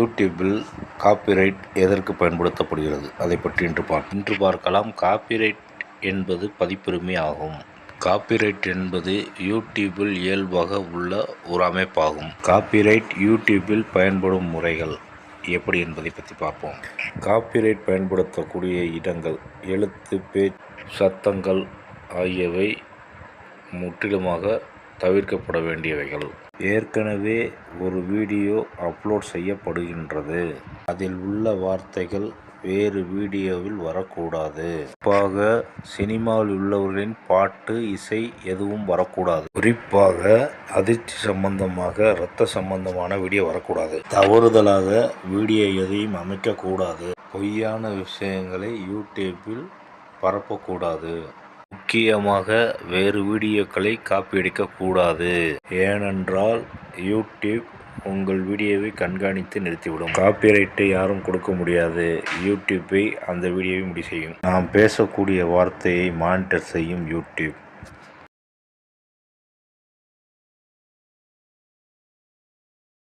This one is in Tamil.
யூடியூப்பில் காப்பிரைட் எதற்கு பயன்படுத்தப்படுகிறது அதை பற்றி இன்று பார்க்கலாம். காப்பிரைட் என்பது பதிப்புரிமை ஆகும். காப்பிரைட் என்பது யூடியூப்பில் இயல்பாக உள்ள ஒரு அமைப்பாகும். காப்பிரைட் யூடியூப்பில் பயன்படும் முறைகள் எப்படி என்பதை பற்றி பார்ப்போம். காப்பிரைட் பயன்படுத்தக்கூடிய இடங்கள் எழுத்து, பேச்சு, சத்தங்கள் ஆகியவை முற்றிலுமாக தவிர்க்கப்பட வேண்டியவைகள். ஏற்கனவே ஒரு வீடியோ அப்லோட் செய்யப்படுகின்றது, அதில் உள்ள வார்த்தைகள் வேறு வீடியோவில் வரக்கூடாது. குறிப்பாக சினிமாவில் உள்ளவர்களின் பாட்டு, இசை எதுவும் வரக்கூடாது. குறிப்பாக அதிர்ச்சி சம்பந்தமாக, இரத்த சம்பந்தமான வீடியோ வரக்கூடாது. தவறுதலாக வீடியோ எதையும் அமைக்கக்கூடாது. பொய்யான விஷயங்களை யூடியூப்பில் பரப்பக்கூடாது. முக்கியமாக வேறு வீடியோக்களை காப்பி அடிக்கக்கூடாது. ஏனென்றால் யூடியூப் உங்கள் வீடியோவை கண்காணித்து நிறுத்திவிடும். காப்பிரைட்டை யாரும் கொடுக்க முடியாது. யூடியூப்பை அந்த வீடியோவை முடிவு செய்யும். நாம் பேசக்கூடிய வார்த்தையை மானிட்டர் செய்யும் யூடியூப்.